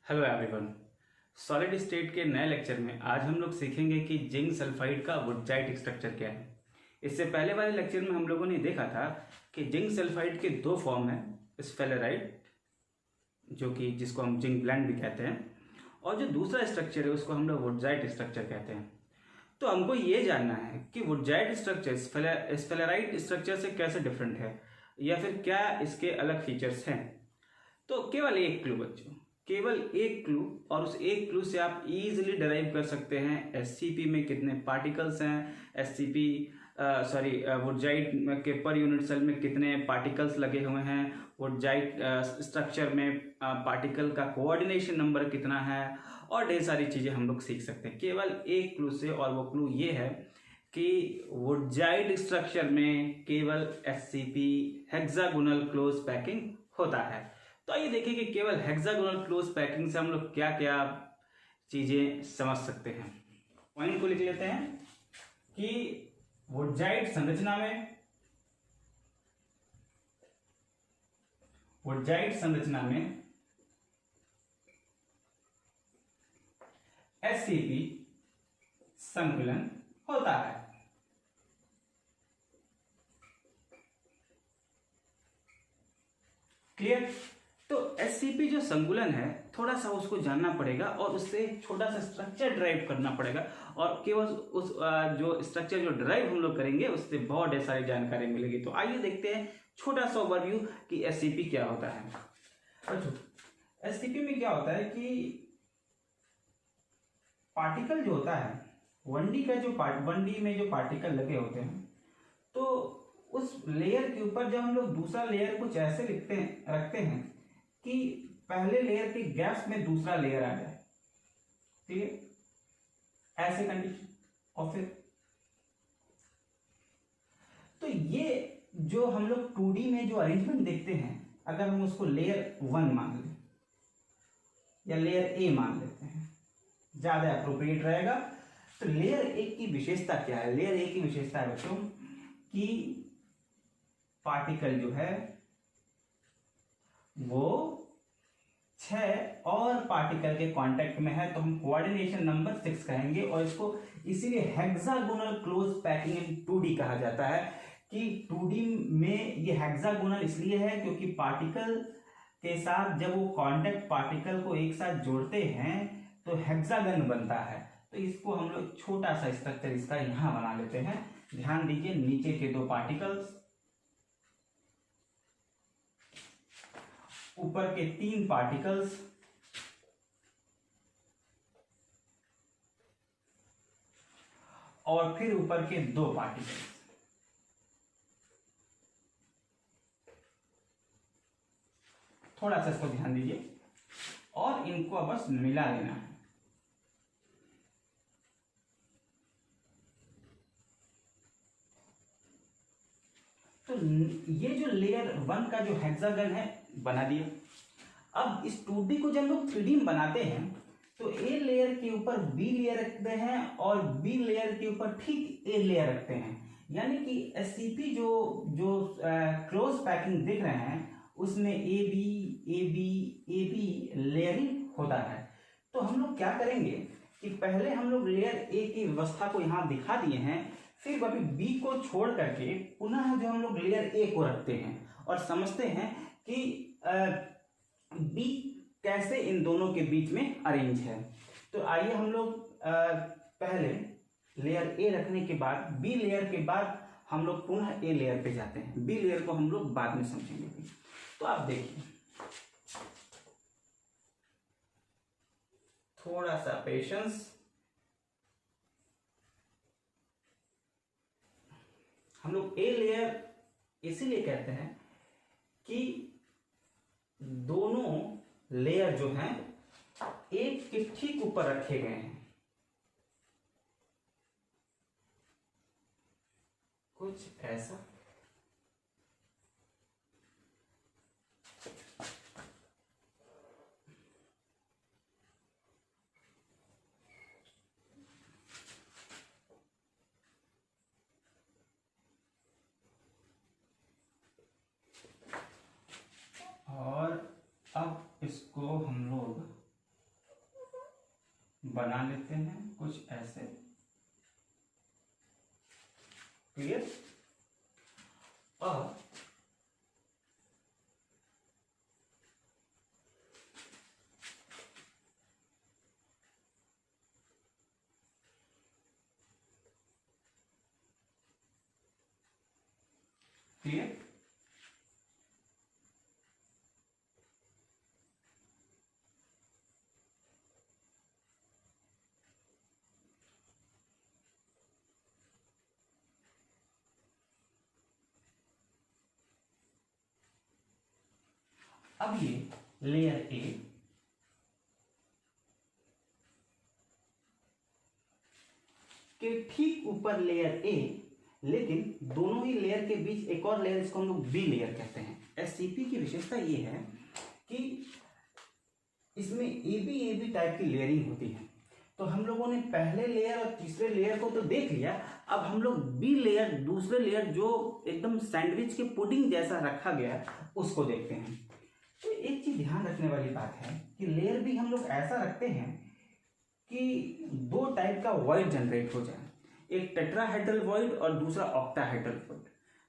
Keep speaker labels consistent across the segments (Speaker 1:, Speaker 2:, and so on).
Speaker 1: Hello everyone. Solid state के नए lecture में आज हम लोग सीखेंगे कि जिंक सल्फाइड का वुडजाइट स्ट्रक्चर क्या है। इससे पहले वाले लेक्चर में हम लोगों ने देखा था कि जिंक सल्फाइड के दो फॉर्म हैं, स्फेलेराइड जो कि जिसको हम जिंक ब्लेंड भी कहते हैं, और जो दूसरा स्ट्रक्चर है उसको हम लोग वुडजाइट स्ट्रक्चर कहते हैं। तो हमको ये जानना है कि वुडजाइट स्ट्रक्चर स्फेलेराइड स्ट्रक्चर से कैसे डिफरेंट है या फिर क्या इसके अलग फीचर्स हैं। तो केवल एक क्लू बच्चों, केवल एक क्लू, और उस एक क्लू से आप इजीली डिराइव कर सकते हैं एससीपी में कितने पार्टिकल्स हैं, एससीपी वुडजाइट के पर यूनिट सेल में कितने पार्टिकल्स लगे हुए हैं, वुडजाइट स्ट्रक्चर में पार्टिकल का कोऑर्डिनेशन नंबर कितना है, और ढेर सारी चीज़ें हम लोग सीख सकते हैं केवल एक क्लू से। और वो क्लू ये है कि वुडजाइट स्ट्रक्चर में केवल एससीपी हेक्सागोनल क्लोज पैकिंग होता है। तो आइए देखें कि केवल हेक्सागोनल क्लोज पैकिंग से हम लोग क्या क्या चीजें समझ सकते हैं। पॉइंट को लिख लेते हैं कि वुडजाइट संरचना में एससीपी संकुलन होता है। क्लियर? तो एससीपी जो संकुलन है थोड़ा सा उसको जानना पड़ेगा और उससे छोटा सा स्ट्रक्चर ड्राइव करना पड़ेगा, और केवल उस जो स्ट्रक्चर जो ड्राइव हम लोग करेंगे उससे बहुत ढेर सारी जानकारी मिलेगी। तो आइए देखते हैं छोटा सा ओवरव्यू कि एससीपी क्या होता है। अच्छा, एससीपी में क्या होता है कि पार्टिकल जो होता है 1D में जो पार्टिकल लगे होते हैं, तो उस लेयर के ऊपर जब हम लोग दूसरा लेयर कुछ ऐसे रखते हैं कि पहले लेयर के गैप्स में दूसरा लेयर आ जाए, ठीक है, ऐसे कंडीशन। और फिर तो ये जो हम लोग 2D में जो अरेंजमेंट देखते हैं, अगर हम उसको लेयर 1 मान लें या लेयर ए मान लेते हैं, ज्यादा अप्रोप्रिएट रहेगा। तो लेयर 1 की विशेषता क्या है? लेयर 1 की विशेषता है बच्चों कि पार्टिकल जो है वो 6 और पार्टिकल के कांटेक्ट में है, तो हम कोऑर्डिनेशन नंबर 6 कहेंगे, और इसको इसीलिए hexagonal close packing in 2D कहा जाता है। कि 2D में ये हेक्सागोनल इसलिए है क्योंकि पार्टिकल के साथ जब वो कांटेक्ट पार्टिकल को एक साथ जोड़ते हैं तो हेक्सागन बनता है। तो इसको हम लोग छोटा सा स्ट्रक्चर इसका यहां बना लेते हैं। ध्यान दीजिए, नीचे के 2 पार्टिकल्स, ऊपर के 3 पार्टिकल्स, और फिर ऊपर के 2 पार्टिकल्स। थोड़ा सा इसको ध्यान दीजिए और इनको बस मिला लेना है। तो ये जो लेयर 1 का जो हेक्सागन है बना दिया। अब इस 2D को जब लोग 3D में बनाते हैं तो ए लेयर के ऊपर बी लेयर रखते हैं और बी लेयर के ऊपर ठीक ए लेयर रखते हैं। यानी कि एससीपी जो क्लोज पैकिंग देख रहे हैं उसमें ए बी लेयरिंग होता है। तो हम लोग क्या करेंगे कि पहले हम लोग लेयर ए की व्यवस्था को यहां दिखा दिए हैं, फिर अभी बी को छोड़ करके पुनः जो हम लोग लेयर ए को रखते हैं और समझते हैं कि बी कैसे इन दोनों के बीच में अरेंज है। तो आइए हम लोग पहले लेयर ए रखने के बाद बी लेयर के बाद हम लोग पुनः ए लेयर पे जाते हैं। बी लेयर को हम लोग बाद में समझेंगे। तो आप देखिए, थोड़ा सा पेशेंस। हम लोग ए लेयर इसीलिए कहते हैं कि दोनों लेयर जो हैं एक के ठीक ऊपर रखे गए हैं, कुछ ऐसा। और अब इसको हम लोग बना लेते हैं कुछ ऐसे। क्लियर? और क्लियर? अब ये लेयर ए के ठीक ऊपर लेयर ए, लेकिन दोनों ही लेयर के बीच एक और लेयर, इसको हम लोग बी लेयर कहते हैं। एससीपी की विशेषता ये है कि इसमें ए बी टाइप की लेयरिंग होती है। तो हम लोगों ने पहले लेयर और तीसरे लेयर को तो देख लिया, अब हम लोग बी लेयर, दूसरे लेयर जो एकदम सैंडविच के पुडिंग जैसा रखा गया है, उसको देखते हैं। तो एक चीज ध्यान रखने वाली बात है कि लेयर भी हम लोग ऐसा रखते हैं कि दो टाइप का वॉइड जनरेट हो जाए, एक टेट्राहेड्रल वॉइड और दूसरा ऑक्टाहेड्रल वॉइड।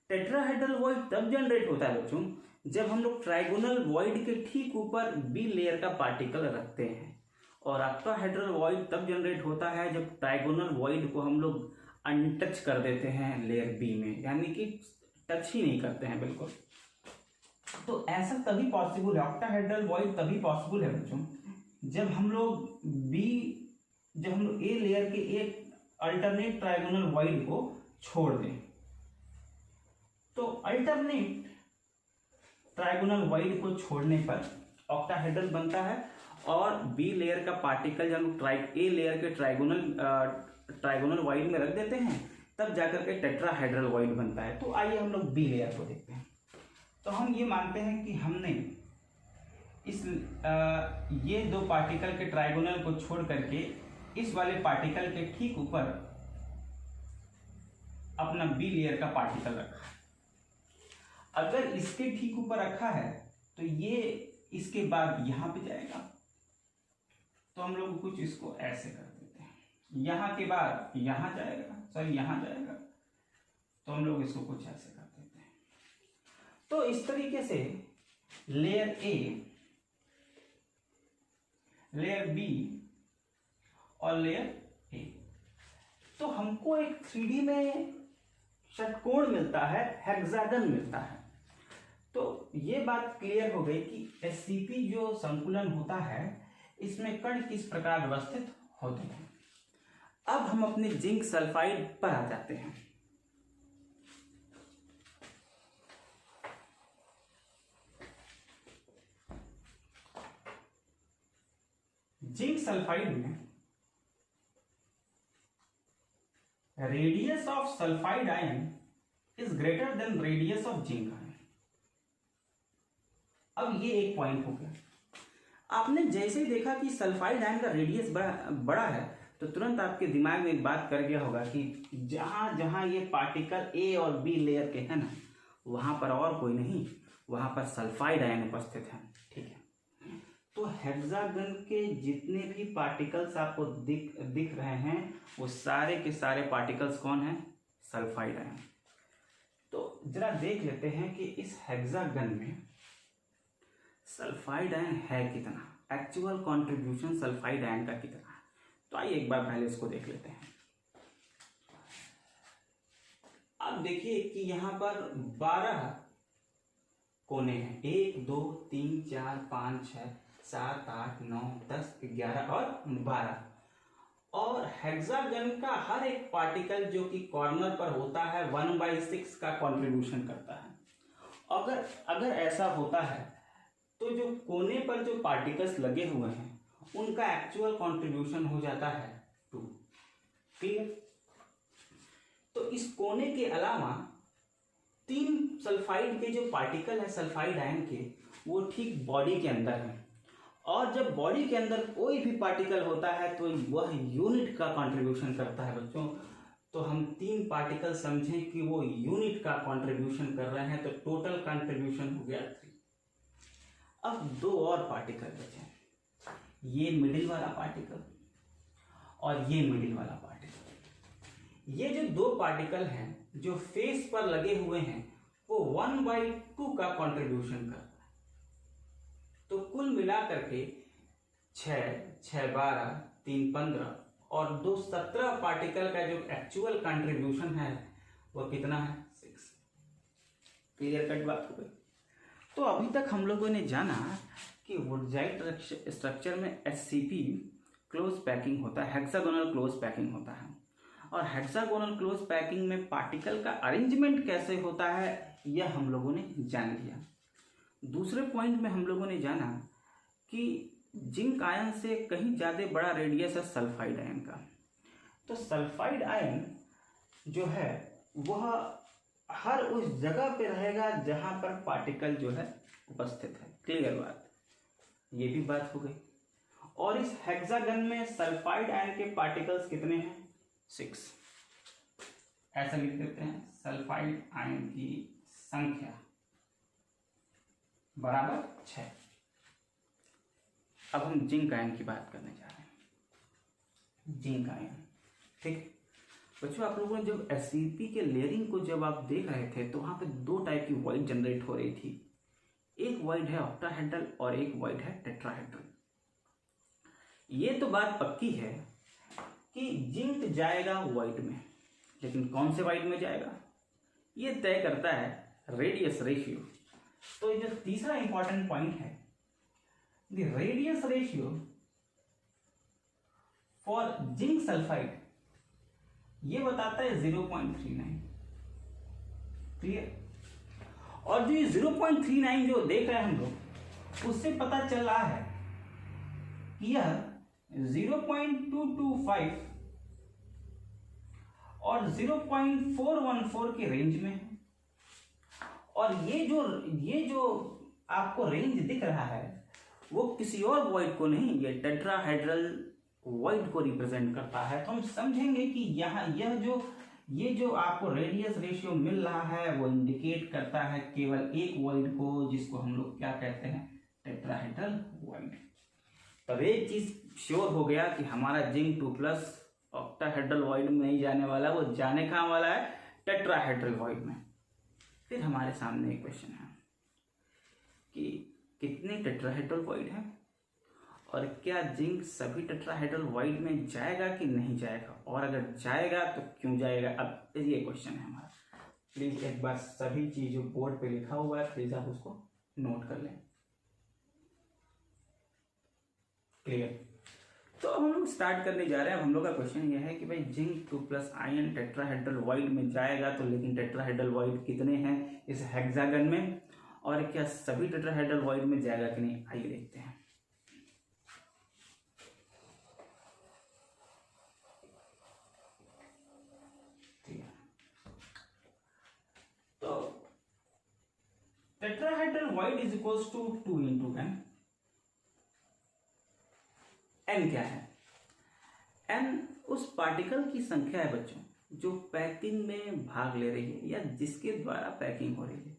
Speaker 1: टेट्राहेड्रल वॉइड तब जनरेट होता है बच्चों जब हम लोग ट्राइगोनल वॉइड के ठीक ऊपर बी लेयर का पार्टिकल रखते हैं, और ऑक्टाहेड्रल वॉइड तब जनरेट होता है जब ट्राइगोनल वॉइड को हम लोग अनटच कर देते हैं लेयर बी में, यानी कि टच ही नहीं करते हैं बिल्कुल। तो ऐसा तभी पॉसिबल है, ऑक्टाहेड्रल वॉइड तभी पॉसिबल है बच्चों जब हम लोग ए लेयर के एक अल्टरनेट ट्राइगोनल वॉइड को छोड़ दें। तो अल्टरनेट ट्राइगोनल वॉइड को छोड़ने पर ऑक्टाहेड्रल बनता है, और बी लेयर का पार्टिकल जब हम ए लेयर के ट्राइगोनल वॉइड में रख देते हैं, तब जाकर के टेट्राहेड्रल वॉइड बनता है। तो आइए हम लोग बी लेयर को देखते हैं। तो हम ये मानते हैं कि हमने ये दो पार्टिकल के ट्राइगोनल को छोड़ करके इस वाले पार्टिकल के ठीक ऊपर अपना बी लेयर का पार्टिकल रखा है। अगर इसके ठीक ऊपर रखा है तो ये इसके बाद यहां पे जाएगा, तो हम लोग कुछ इसको ऐसे कर देते हैं, यहां के बाद यहां जाएगा, यहां जाएगा, तो हम लोग इसको कुछ ऐसे कर देते हैं। तो इस तरीके से लेयर ए, लेयर बी और लेयर ए, तो हमको एक 3D में षटकोण मिलता है, हेक्सागन मिलता है। तो ये बात क्लियर हो गई कि एससीपी जो संकुलन होता है, इसमें कण किस प्रकार व्यवस्थित होते हैं। अब हम अपने जिंक सल्फाइड पर आ जाते हैं। जिंक सल्फाइड में radius of sulphide ion is greater than radius of zinc ion. अब ये एक पॉइंट हो गया। आपने जैसे ही देखा कि सल्फाइड आयन का रेडियस बड़ा है, तो तुरंत आपके दिमाग में एक बात कर गया होगा कि जहां जहां ये पार्टिकल ए और बी लेयर के हैं ना, वहां पर और कोई नहीं, वहां पर सल्फाइड आयन उपस्थित है। ठीक है, तो हेक्सागन के जितने भी पार्टिकल्स आपको दिख रहे हैं, वो सारे के सारे पार्टिकल्स कौन है? Sulphide ion. तो जरा देख लेते हैं कि इस हेक्सागन में सल्फाइड आयन है कितना, एक्चुअल कंट्रीब्यूशन सल्फाइड आयन का कितना है। तो आइए एक बार पहले इसको देख लेते हैं। अब देखिए कि यहां पर 12 कोने हैं, 1 2 3 4 5 6 7 8 9 10 11 और 12, और हेक्सागन का हर एक पार्टिकल जो कि कॉर्नर पर होता है 1/6 का कंट्रीब्यूशन करता है। अगर ऐसा होता है तो जो कोने पर जो पार्टिकल्स लगे हुए हैं, उनका एक्चुअल कंट्रीब्यूशन हो जाता है 2। क्लियर? तो इस कोने के अलावा 3 सल्फाइड के जो पार्टिकल है सल्फाइड आयन के, वो ठीक बॉडी के अंदर है, और जब बॉडी के अंदर कोई भी पार्टिकल होता है तो वह यूनिट का कंट्रीब्यूशन करता है बच्चों। तो हम 3 पार्टिकल समझें कि वो यूनिट का कंट्रीब्यूशन कर रहे हैं, तो टोटल कंट्रीब्यूशन हो गया 3। अब 2 और पार्टिकल बचे, ये मिडिल वाला पार्टिकल और ये मिडिल वाला पार्टिकल। ये जो दो पार्टिकल हैं जो फेस पर लगे हुए हैं वो 1/2 का कंट्रीब्यूशन कर रहा है। तो कुल मिला करके 6, 6 12, 3 15 और 2 17 पार्टिकल का जो एक्चुअल कंट्रीब्यूशन है वो कितना है? 6। क्लियर कट बात हो गई। तो अभी तक हम लोगों ने जाना कि वुडजाइट स्ट्रक्चर में HCP क्लोज पैकिंग होता है, हेक्सागोनल क्लोज पैकिंग होता है। और हेक्सागोनल क्लोज पैकिंग में पार्टिकल का अरेंजमेंट कैसे होता है यह हम लोगों ने जान लिया। दूसरे पॉइंट में हम लोगों ने जाना कि जिंक आयन से कहीं ज़्यादा बड़ा रेडियस है सल्फाइड आयन का। तो सल्फाइड आयन जो है वह हर उस जगह पे रहेगा जहां पर पार्टिकल जो है उपस्थित है। क्लियर बात, ये भी बात हो गई। और इस हेक्सागन में सल्फाइड आयन के पार्टिकल्स कितने हैं? 6। ऐसा लिख देते हैं, सल्फाइड आयन की संख्या बराबर 6। अब हम जिंक आयन की बात करने जा रहे हैं। जिंक आयन, ठीक बच्चों, आप लोगों ने जब HCP के लेयरिंग को जब आप देख रहे थे तो वहां पे 2 टाइप की वॉइड जनरेट हो रही थी। एक वॉइड है ऑक्टाहेड्रल और एक वॉइड है टेट्राहेड्रल। ये तो बात पक्की है कि जिंक जाएगा वॉइड में, लेकिन कौन से वॉइड में जाएगा ये तय करता है रेडियस रेशियो। तो ये जो तीसरा इंपॉर्टेंट पॉइंट है, the radius ratio for zinc sulphide, ये बताता है 0.39। क्लियर। और जो ये 0.39 जो देख रहे हैं हम लोग, उससे पता चल रहा है कि यह 0.225 और 0.414 के रेंज में है। और ये जो आपको रेंज दिख रहा है वो किसी और वॉइड को नहीं, ये टेट्राहेड्रल वॉइड को रिप्रेजेंट करता है। तो हम समझेंगे कि यहाँ ये जो आपको रेडियस रेशियो मिल रहा है वो इंडिकेट करता है केवल एक वॉइड को, जिसको हम लोग क्या कहते हैं? Tetrahedral void. तब एक चीज श्योर हो गया कि हमारा जिंक 2+ ऑक्टाहेड्रल वॉइड में नहीं जाने वाला, वो जाने कहाँ वाला है? टेट्राहेड्रल वॉइड में। फिर हमारे सामने एक क्वेश्चन है कि कितने टेट्राहेड्रल वॉइड हैं और क्या जिंक सभी टेट्राहेड्रल वॉइड में जाएगा कि नहीं जाएगा, और अगर जाएगा तो क्यों जाएगा। अब ये क्वेश्चन है हमारा। प्लीज एक बार सभी चीज जो बोर्ड पे लिखा हुआ है प्लीज आप उसको नोट कर लें। क्लियर। तो अब हम लोग स्टार्ट करने जा रहे हैं। अब हम लोग का क्वेश्चन ये है कि भाई जिंक 2+ आयन टेट्राहेड्रल वॉइड में जाएगा, तो लेकिन टेट्राहेड्रल वॉइड कितने हैं इस हेक्सागन में, और क्या सभी टेट्राहेड्रल वॉइड में जाएगा कि नहीं, आइए देखते हैं। तो tetrahedral void is equals to 2 into n। n क्या है? n उस पार्टिकल की संख्या है बच्चों जो पैकिंग में भाग ले रही है या जिसके द्वारा पैकिंग हो रही है।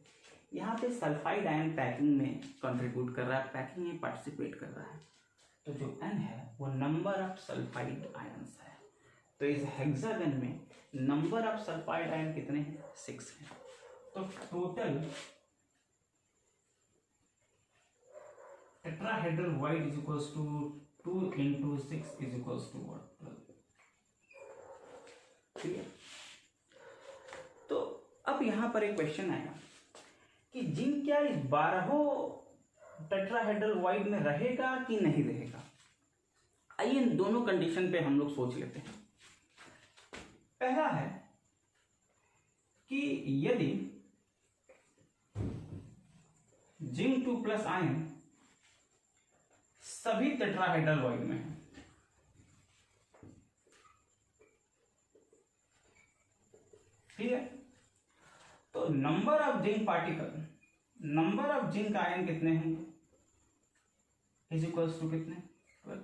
Speaker 1: यहाँ पे सल्फाइड आयन पैकिंग में कंट्रीब्यूट कर रहा है, पैकिंग में पार्टिसिपेट कर रहा है। तो जो n है वो नंबर ऑफ सल्फाइड आयन्स है। तो इस हेक्सागन में नंबर ऑफ सल्फाइड आयन कितने हैं? 6 हैं। तो total tetrahedral void is equals to 2 into 6 is equals to what? 12। ठीक है। तो अब यहां पर एक क्वेश्चन आया कि जिंक क्या इस 12 टेट्राहेड्रल वॉइड में रहेगा कि नहीं रहेगा। आइए इन दोनों कंडीशन पे हम लोग सोच लेते हैं। पहला है कि यदि जिंक 2+ आयन सभी टेट्राहेड्रल वॉइड में है, ठीक है, तो number of zinc particle, number of zinc ion कितने होंगे? इज इक्वल्स टू कितने? 12।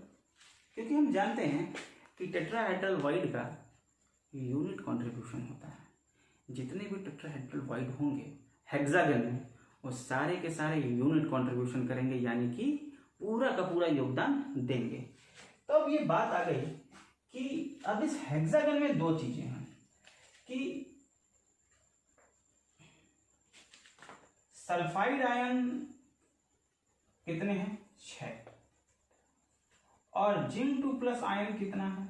Speaker 1: क्योंकि हम जानते हैं कि टेट्राहेड्रल वॉइड का यूनिट कंट्रीब्यूशन होता है। जितने भी टेट्राहेड्रल वॉइड होंगे हेक्सागन में वो सारे के सारे यूनिट कंट्रीब्यूशन करेंगे, यानी कि पूरा का पूरा योगदान देंगे। तो अब ये बात आ गई कि अब इस हेक्सागन में दो चीजें हैं कि सल्फाइड आयन कितने हैं, 6, और जिंक 2+ आयन कितना है,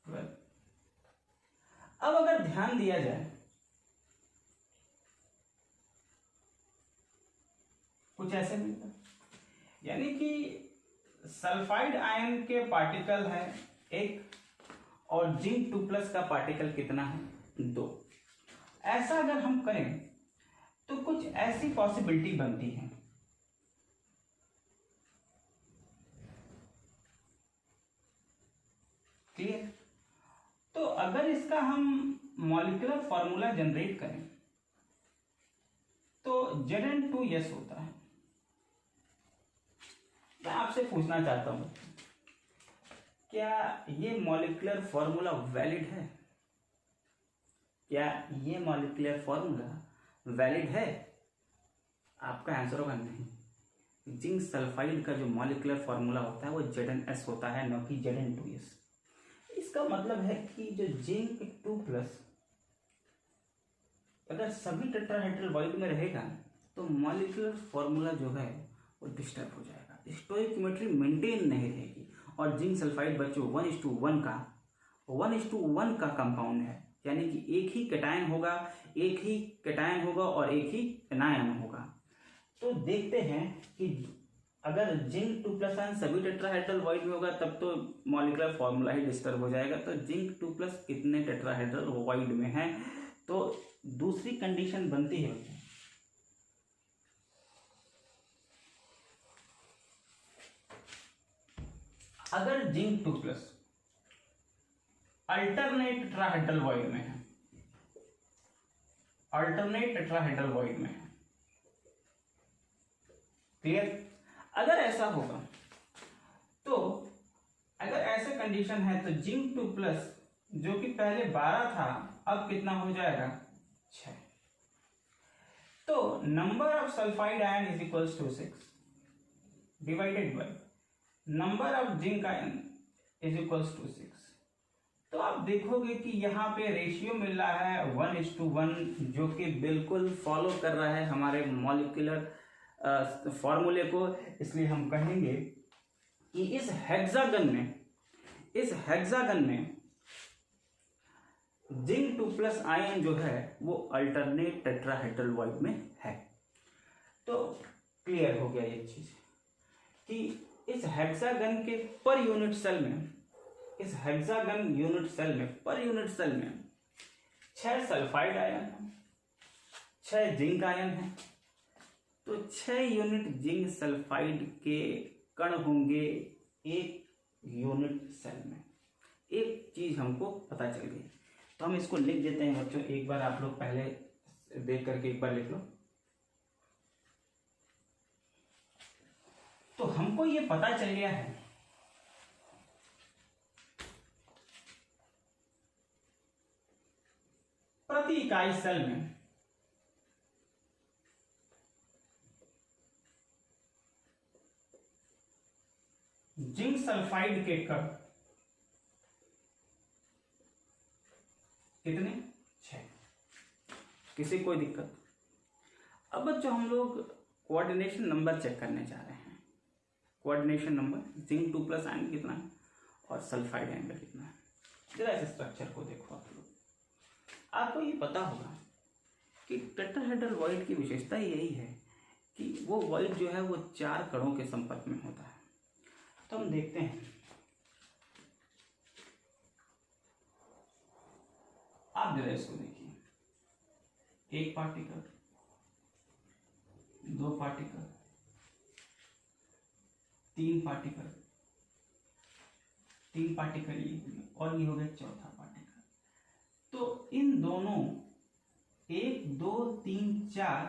Speaker 1: 12। अब अगर ध्यान दिया जाए कुछ ऐसे मिलता, यानी कि सल्फाइड आयन के पार्टिकल है 1 और जिंक 2+ का पार्टिकल कितना है, 2। ऐसा अगर हम करें तो कुछ ऐसी पॉसिबिलिटी बनती है क्लियर। तो अगर इसका हम मॉलिक्यूलर फॉर्मूला जनरेट करें तो Zn2s होता है। मैं आपसे पूछना चाहता हूं, क्या ये मॉलिक्यूलर फॉर्मूला वैलिड है? क्या ये मॉलिक्यूलर फॉर्मूला वैलिड है? आपका आंसर होगा नहीं। जिंक सल्फाइड का जो मॉलिक्यूलर फॉर्मूला होता है वो Zns होता है, न कि Zn2s। इसका मतलब है कि जो जिंक 2+ अगर सभी टेट्राहेड्रल में रहेगा तो मॉलिक्यूलर फॉर्मूला जो है वो डिस्टर्ब हो जाएगा, स्टोइकियोमेट्री मेंटेन नहीं रहेगी। और जिंक सल्फाइड बच्चों 1:1 का कंपाउंड है, यानी कि एक ही कैटायन होगा और एक ही एनायन होगा। तो देखते हैं कि अगर जिंक 2+ आयन सभी टेट्राहेड्रल वॉइड में होगा तब तो मॉलिक्यूलर फॉर्मूला ही डिस्टर्ब हो जाएगा। तो जिंक 2+ कितने टेट्राहेड्रल वॉइड में है, तो दूसरी कंडीशन बनती है अगर जिंक 2+ अल्टरनेट टेट्राहेड्रल वॉइड में है, क्लियर। अगर ऐसा होगा तो अगर ऐसे कंडीशन है तो जिंक 2+ जो कि पहले 12 था अब कितना हो जाएगा, 6। तो number of sulphide ion is equals to 6 divided by number of zinc ion is equals to 6। तो आप देखोगे कि यहाँ पे रेशियो मिल रहा है 1:1, जो कि बिल्कुल फॉलो कर रहा है हमारे मॉलिक्यूलर फॉर्मूले को। इसलिए हम कहेंगे कि इस हेक्सागन में जिंक 2+ आयन जो है वो अल्टरनेट टेट्राहेड्रल वॉइड में है। तो क्लियर हो गया ये चीज कि इस हेक्सागन के पर यूनिट सेल में, पर यूनिट सेल में 6 सल्फाइड आयन है, 6 जिंक आयन है। तो 6 यूनिट जिंक सल्फाइड के कण होंगे एक यूनिट सेल में। एक चीज हमको पता चल गई, तो हम इसको लिख देते हैं बच्चों। एक बार आप लोग पहले देख करके एक बार लिख लो। तो हमको ये पता चल गया है प्रति इकाई सेल में जिंक सल्फाइड के कण कितने, 6। किसी कोई दिक्कत? अब बच्चों हम लोग कोऑर्डिनेशन नंबर चेक करने जा रहे हैं। कोऑर्डिनेशन नंबर जिंक 2+ आयन कितना है और सल्फाइड आयन का कितना है। जरा इस स्ट्रक्चर को देखो आप लोग। आपको ये पता होगा कि टेट्राहेड्रल वॉइड की विशेषता यही है कि वो वॉइड जो है वो 4 कणों के संपर्क में होता है। तो हम देखते हैं, आप जरा इसको देखिए, 1 पार्टिकल, 2 पार्टिकल, 3 पार्टिकल, 3 पार्टिकल और ये हो गया चौथा पार्टिकल। तो इन दोनों 1, 2, 3, 4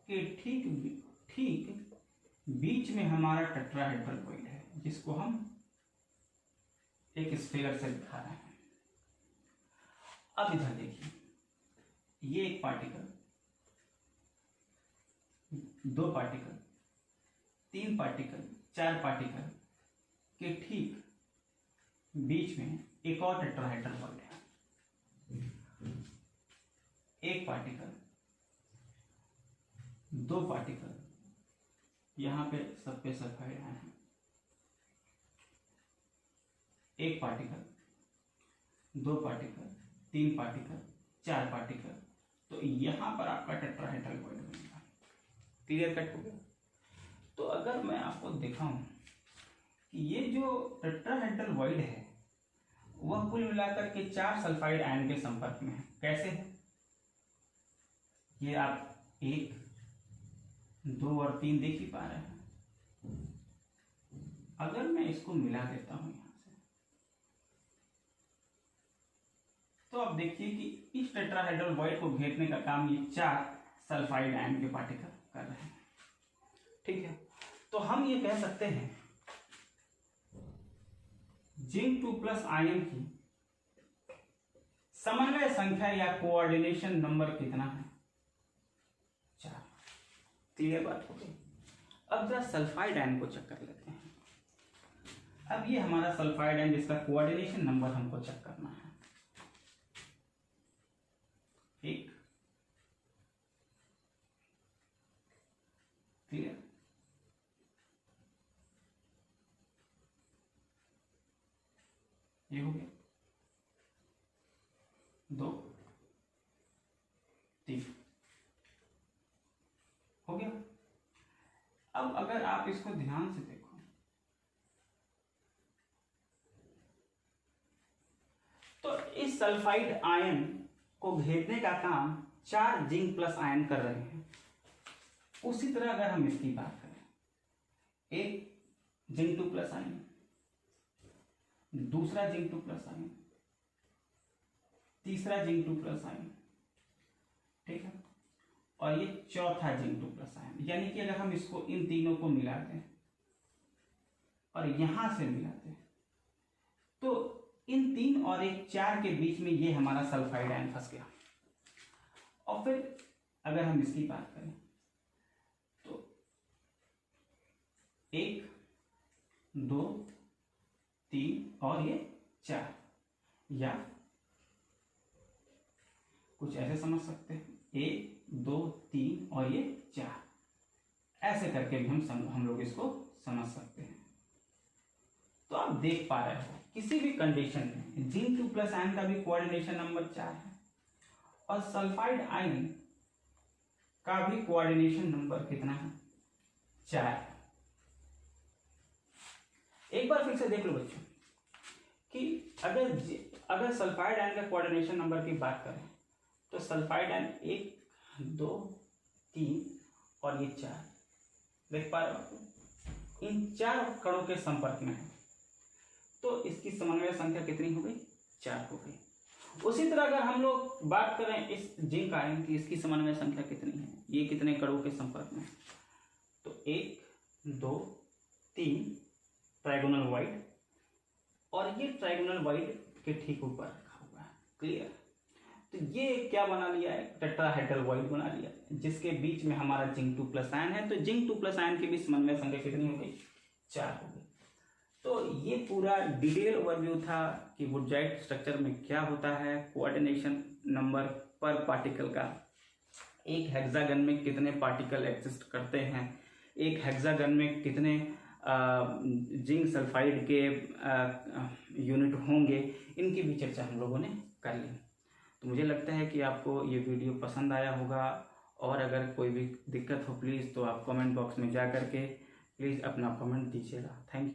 Speaker 1: के ठीक बीच में हमारा टेट्राहेड्रल वॉइड है, जिसको हम एक स्फीयर से दिखा रहे हैं। अब इधर देखिए, ये 1 पार्टिकल, 2 पार्टिकल, 3 पार्टिकल, 4 पार्टिकल के ठीक बीच में एक और टेट्राहेड्रल बॉन्ड है, एक पार्टिकल, दो पार्टिकल, यहां पे सब पे सल्फाइड आयन है, एक पार्टिकल, दो पार्टिकल, तीन पार्टिकल, चार पार्टिकल, तो यहां पर आपका टेट्राहेड्रल बॉन्ड बनेगा। क्लियर कट हो गया। तो अगर मैं आपको दिखाऊं कि ये जो टेट्राहेड्रल वॉइड है वह कुल मिलाकर के 4 सल्फाइड आयन के संपर्क में है। कैसे है ये आप 1, 2 और 3 देख ही पा रहे हैं। अगर मैं इसको मिला देता हूं यहां से, तो आप देखिए कि इस टेट्राहेड्रल वॉइड को घेरने का काम ये 4 सल्फाइड आयन के पार्टिकल कर रहे हैं। ठीक है, तो हम ये कह सकते हैं जिंक 2+ आयन की समन्वय संख्या या कोऑर्डिनेशन नंबर कितना है? 4। क्लियर बात हो गई। अब जरा सल्फाइड आयन को चेक कर लेते हैं। अब ये हमारा सल्फाइड आयन जिसका कोऑर्डिनेशन नंबर हमको चेक करना है। 1। क्लियर। ये हो गया। 2, 3 हो गया। अब अगर आप इसको ध्यान से देखो तो इस सल्फाइड आयन को घेरने का काम 4 जिंक प्लस आयन कर रहे हैं। उसी तरह अगर हम इसकी बात करें, एक जिंक 2+ आयन, दूसरा जिंक 2+ आयन, तीसरा जिंक 2+ आयन, ठीक है, और ये चौथा जिंक 2+ आयन। यानी कि अगर हम इसको इन तीनों को मिलाते हैं और यहां से मिलाते हैं तो इन 3 और 1 4 के बीच में ये हमारा सल्फाइड आयन फंस गया। और फिर अगर हम इसकी बात करें तो 1, 2, 3 और ये 4, या कुछ ऐसे समझ सकते हैं 1, 2, 3 और ये 4, ऐसे करके भी हम लोग इसको समझ सकते हैं। तो आप देख पा रहे हो किसी भी कंडीशन में जिंक 2+ आयन का भी कोऑर्डिनेशन नंबर 4 है और सल्फाइड आयन का भी कोऑर्डिनेशन नंबर कितना है? 4 है। एक बार फिर से देख लो बच्चों कि अगर सल्फाइड आयन का कोऑर्डिनेशन नंबर की बात करें तो सल्फाइड आयन 1, 2, 3 और ये 4, देख पा रहे हो इन 4 कणों के संपर्क में है, तो इसकी समन्वय संख्या कितनी हो गई? 4 हो गई। उसी तरह अगर हम लोग बात करें इस जिंक आयन की, इसकी समन्वय संख्या कितनी है, ये कितने कणों के संपर्क में है? तो 1, 2, 3 ट्राइगोनल वाइड, और ये ट्राइगोनल वाइड के ठीक ऊपर रखा हुआ है। क्लियर। तो ये क्या बना लिया है? टेट्राहेड्रल वाइड बना लिया, जिसके बीच में हमारा जिंक 2+ आयन है। तो जिंक 2+ आयन की भी समन्वय संख्या कितनी हो गई? 4 हो गई। तो ये पूरा डिटेल ओवरव्यू था कि वुडजाइट स्ट्रक्चर में क्या होता है, कोऑर्डिनेशन नंबर पर पार्टिकल का, एक हेक्सागन में कितने पार्टिकल एग्जिस्ट करते हैं, एक हेक्सागन में कितने जिंक सल्फाइड के यूनिट होंगे, इनकी भी चर्चा हम लोगों ने कर ली। तो मुझे लगता है कि आपको ये वीडियो पसंद आया होगा, और अगर कोई भी दिक्कत हो प्लीज़ तो आप कमेंट बॉक्स में जा कर के प्लीज़ अपना कमेंट दीजिएगा। Thank you.